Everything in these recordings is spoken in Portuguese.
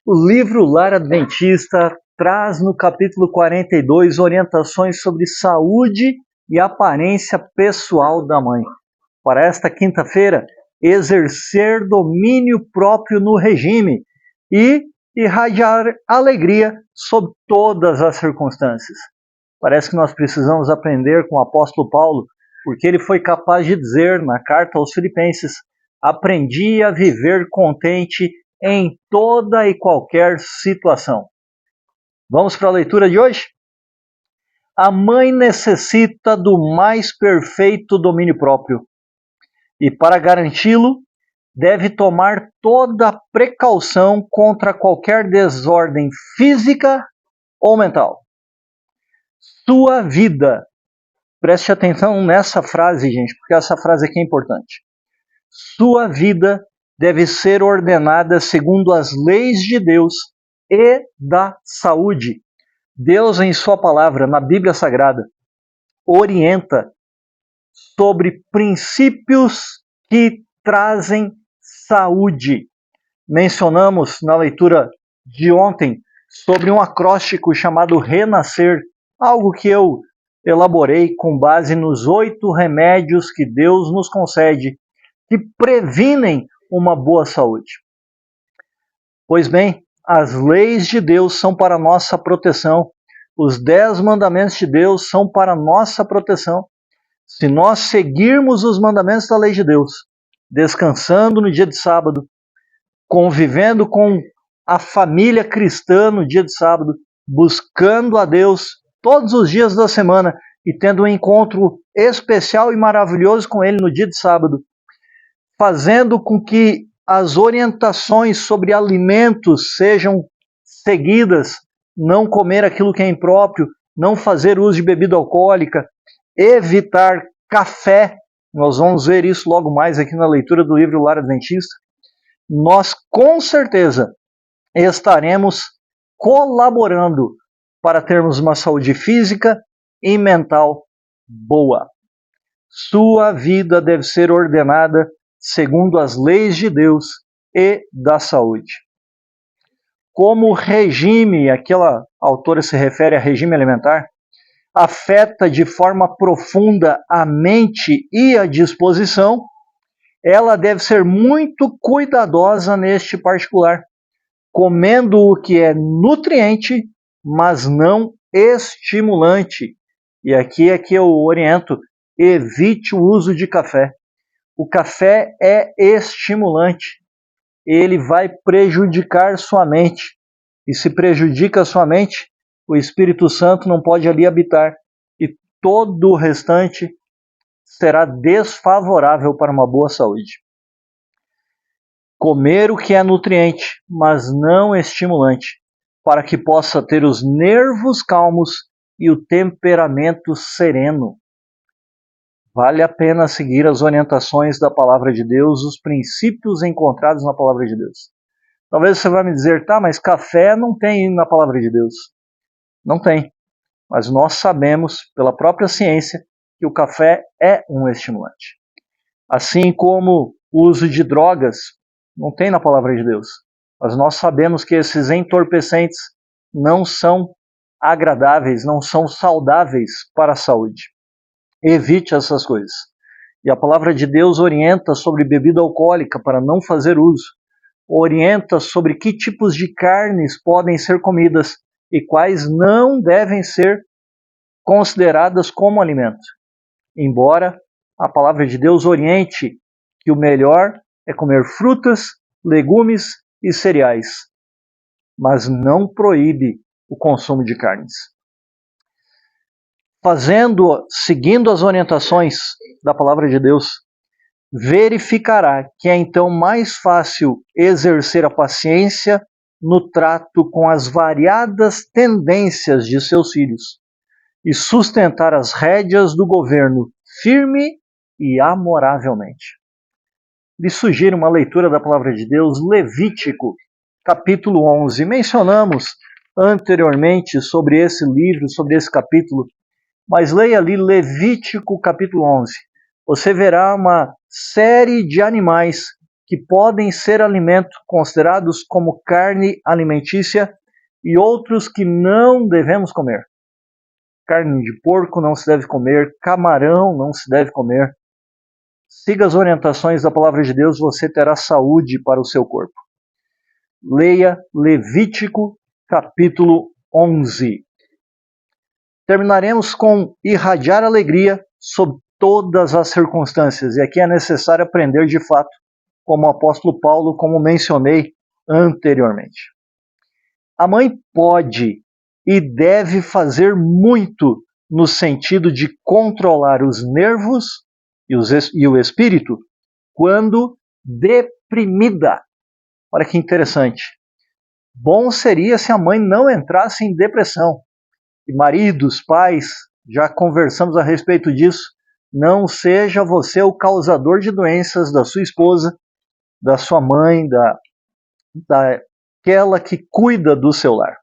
O livro Lar Adventista traz no capítulo 42 orientações sobre saúde e aparência pessoal da mãe. Para esta quinta-feira, exercer domínio próprio no regime e irradiar alegria sob todas as circunstâncias. Parece que nós precisamos aprender com o apóstolo Paulo, porque ele foi capaz de dizer na carta aos Filipenses: aprendi a viver contente em toda e qualquer situação. Vamos para a leitura de hoje? A mãe necessita do mais perfeito domínio próprio e, para garanti-lo, deve tomar toda a precaução contra qualquer desordem física ou mental. Sua vida. Preste atenção nessa frase, gente, porque essa frase aqui é importante. Sua vida deve ser ordenada segundo as leis de Deus e da saúde. Deus, em sua palavra, na Bíblia Sagrada, orienta sobre princípios que trazem saúde. Mencionamos na leitura de ontem sobre um acróstico chamado Renascer, algo que eu elaborei com base nos 8 remédios que Deus nos concede que previnem uma boa saúde. Pois bem, as leis de Deus são para nossa proteção, os 10 mandamentos de Deus são para nossa proteção. Se nós seguirmos os mandamentos da lei de Deus, descansando no dia de sábado, convivendo com a família cristã no dia de sábado, buscando a Deus todos os dias da semana e tendo um encontro especial e maravilhoso com Ele no dia de sábado, fazendo com que as orientações sobre alimentos sejam seguidas, não comer aquilo que é impróprio, não fazer uso de bebida alcoólica, evitar café, nós vamos ver isso logo mais aqui na leitura do livro Lar Adventista, nós com certeza estaremos colaborando para termos uma saúde física e mental boa. Sua vida deve ser ordenada segundo as leis de Deus e da saúde. Como o regime, aquela autora se refere a regime alimentar, afeta de forma profunda a mente e a disposição, ela deve ser muito cuidadosa neste particular, comendo o que é nutriente, mas não estimulante. E aqui é que eu oriento, evite o uso de café. O café é estimulante, ele vai prejudicar sua mente. E se prejudica a sua mente, o Espírito Santo não pode ali habitar. E todo o restante será desfavorável para uma boa saúde. Comer o que é nutriente, mas não estimulante, para que possa ter os nervos calmos e o temperamento sereno. Vale a pena seguir as orientações da Palavra de Deus, os princípios encontrados na Palavra de Deus. Talvez você vai me dizer, tá, mas café não tem na Palavra de Deus. Não tem. Mas nós sabemos, pela própria ciência, que o café é um estimulante. Assim como o uso de drogas não tem na Palavra de Deus. Mas nós sabemos que esses entorpecentes não são agradáveis, não são saudáveis para a saúde. Evite essas coisas. E a palavra de Deus orienta sobre bebida alcoólica para não fazer uso. Orienta sobre que tipos de carnes podem ser comidas e quais não devem ser consideradas como alimento. Embora a palavra de Deus oriente que o melhor é comer frutas, legumes e cereais, mas não proíbe o consumo de carnes. Seguindo as orientações da palavra de Deus, verificará que é então mais fácil exercer a paciência no trato com as variadas tendências de seus filhos e sustentar as rédeas do governo firme e amoravelmente. Lhe sugiro uma leitura da palavra de Deus, Levítico, capítulo 11. Mencionamos anteriormente sobre esse livro, sobre esse capítulo, mas leia ali Levítico capítulo 11. Você verá uma série de animais que podem ser alimento, considerados como carne alimentícia, e outros que não devemos comer. Carne de porco não se deve comer, camarão não se deve comer. Siga as orientações da palavra de Deus, você terá saúde para o seu corpo. Leia Levítico, capítulo 11. Terminaremos com irradiar alegria sob todas as circunstâncias. E aqui é necessário aprender de fato, como o apóstolo Paulo, como mencionei anteriormente. A mãe pode e deve fazer muito no sentido de controlar os nervos e o espírito quando deprimida. Olha que interessante. Bom seria se a mãe não entrasse em depressão. E maridos, pais, já conversamos a respeito disso. Não seja você o causador de doenças da sua esposa, da sua mãe, daquela que cuida do seu lar.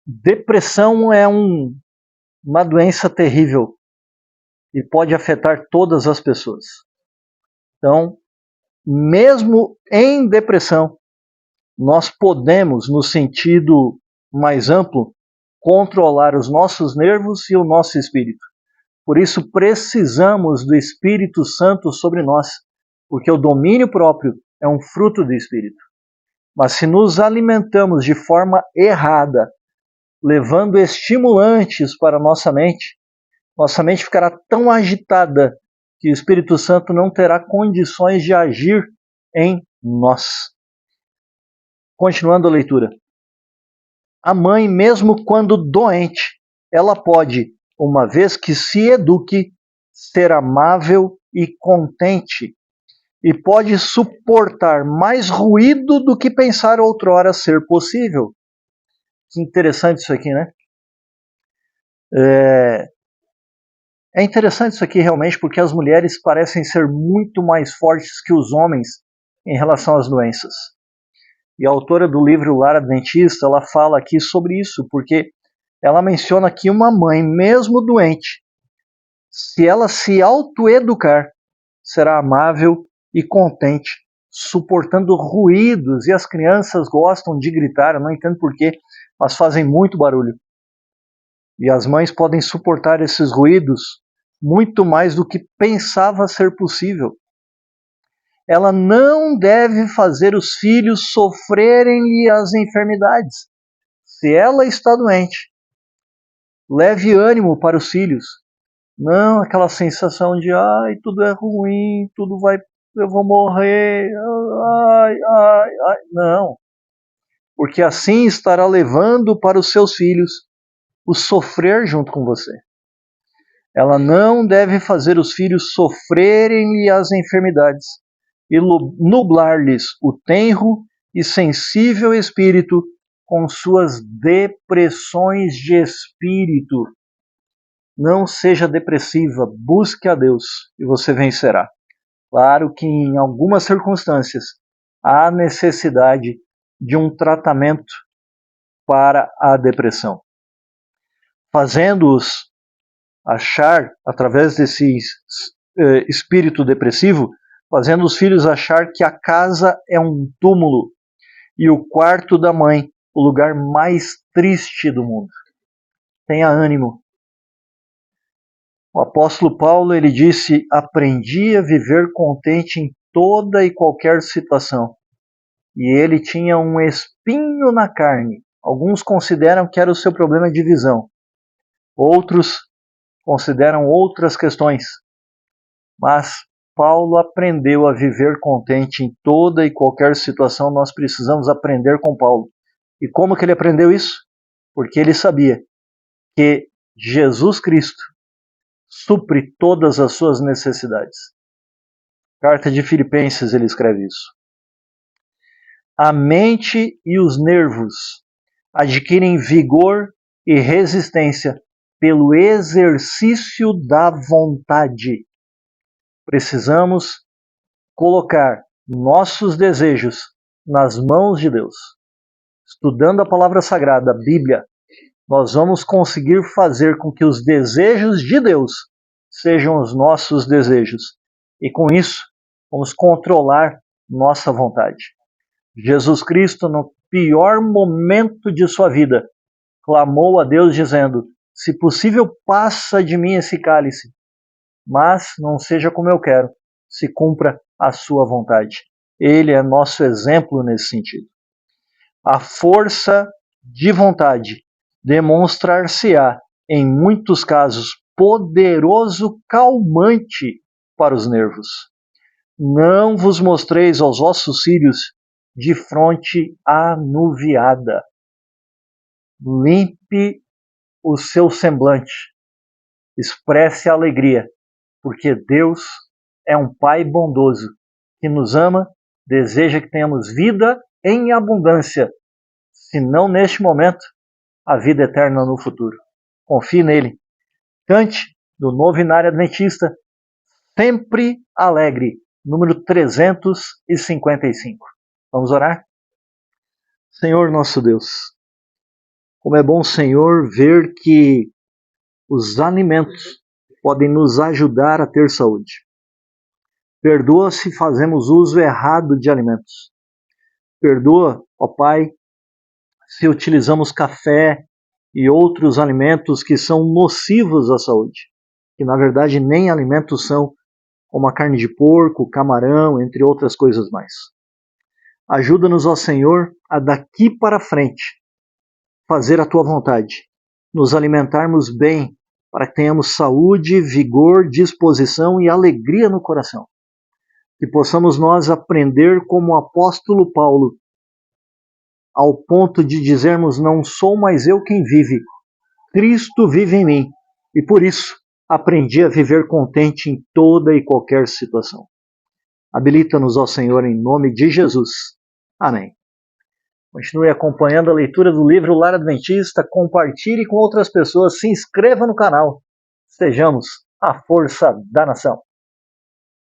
Depressão é uma doença terrível e pode afetar todas as pessoas. Então, mesmo em depressão, nós podemos, no sentido mais amplo, controlar os nossos nervos e o nosso espírito. Por isso, precisamos do Espírito Santo sobre nós, porque o domínio próprio é um fruto do Espírito. Mas se nos alimentamos de forma errada, levando estimulantes para nossa mente ficará tão agitada que o Espírito Santo não terá condições de agir em nós. Continuando a leitura. A mãe, mesmo quando doente, ela pode, uma vez que se eduque, ser amável e contente, e pode suportar mais ruído do que pensar outrora ser possível. Que interessante isso aqui, né? É interessante isso aqui realmente, porque as mulheres parecem ser muito mais fortes que os homens em relação às doenças. E a autora do livro Lar Adventista, ela fala aqui sobre isso, porque ela menciona que uma mãe, mesmo doente, se ela se autoeducar, será amável e contente, suportando ruídos, e as crianças gostam de gritar, eu não entendo porquê, mas fazem muito barulho. E as mães podem suportar esses ruídos muito mais do que pensava ser possível. Ela não deve fazer os filhos sofrerem-lhe as enfermidades. Se ela está doente, leve ânimo para os filhos. Não aquela sensação de, ai, tudo é ruim, eu vou morrer, ai. Não. Porque assim estará levando para os seus filhos o sofrer junto com você. Ela não deve fazer os filhos sofrerem-lhe as enfermidades e nublar-lhes o tenro e sensível espírito com suas depressões de espírito. Não seja depressiva, busque a Deus e você vencerá. Claro que em algumas circunstâncias há necessidade de um tratamento para a depressão. Fazendo-os achar, através desse espírito depressivo, fazendo os filhos achar que a casa é um túmulo e o quarto da mãe o lugar mais triste do mundo. Tenha ânimo. O apóstolo Paulo, ele disse, aprendi a viver contente em toda e qualquer situação. E ele tinha um espinho na carne. Alguns consideram que era o seu problema de visão. Outros consideram outras questões. Mas Paulo aprendeu a viver contente em toda e qualquer situação. Nós precisamos aprender com Paulo. E como que ele aprendeu isso? Porque ele sabia que Jesus Cristo supre todas as suas necessidades. Carta de Filipenses, ele escreve isso. A mente e os nervos adquirem vigor e resistência pelo exercício da vontade. Precisamos colocar nossos desejos nas mãos de Deus. Estudando a palavra sagrada, a Bíblia, nós vamos conseguir fazer com que os desejos de Deus sejam os nossos desejos. E com isso, Vamos controlar nossa vontade. Jesus Cristo, no pior momento de sua vida, clamou a Deus dizendo: se possível, passa de mim esse cálice, mas não seja como eu quero, se cumpra a sua vontade. Ele é nosso exemplo nesse sentido. A força de vontade demonstrar-se-á, em muitos casos, poderoso calmante para os nervos. Não vos mostreis aos vossos filhos de fronte anuviada. Limpe o seu semblante, expresse alegria, porque Deus é um Pai bondoso, que nos ama, deseja que tenhamos vida em abundância, se não neste momento, a vida eterna no futuro. Confie nele. Cante, do Novenário Adventista, Sempre Alegre, número 355. Vamos orar? Senhor nosso Deus, como é bom, Senhor, ver que os alimentos podem nos ajudar a ter saúde. Perdoa se fazemos uso errado de alimentos. Perdoa, ó Pai, se utilizamos café e outros alimentos que são nocivos à saúde, que na verdade nem alimentos são, como a carne de porco, camarão, entre outras coisas mais. Ajuda-nos, ó Senhor, a daqui para frente fazer a Tua vontade, nos alimentarmos bem, para que tenhamos saúde, vigor, disposição e alegria no coração. Que possamos nós aprender como o apóstolo Paulo, ao ponto de dizermos: não sou mais eu quem vive, Cristo vive em mim, e por isso aprendi a viver contente em toda e qualquer situação. Habilita-nos, ó Senhor, em nome de Jesus. Amém. Continue acompanhando a leitura do livro Lar Adventista, compartilhe com outras pessoas, se inscreva no canal. Sejamos a força da nação.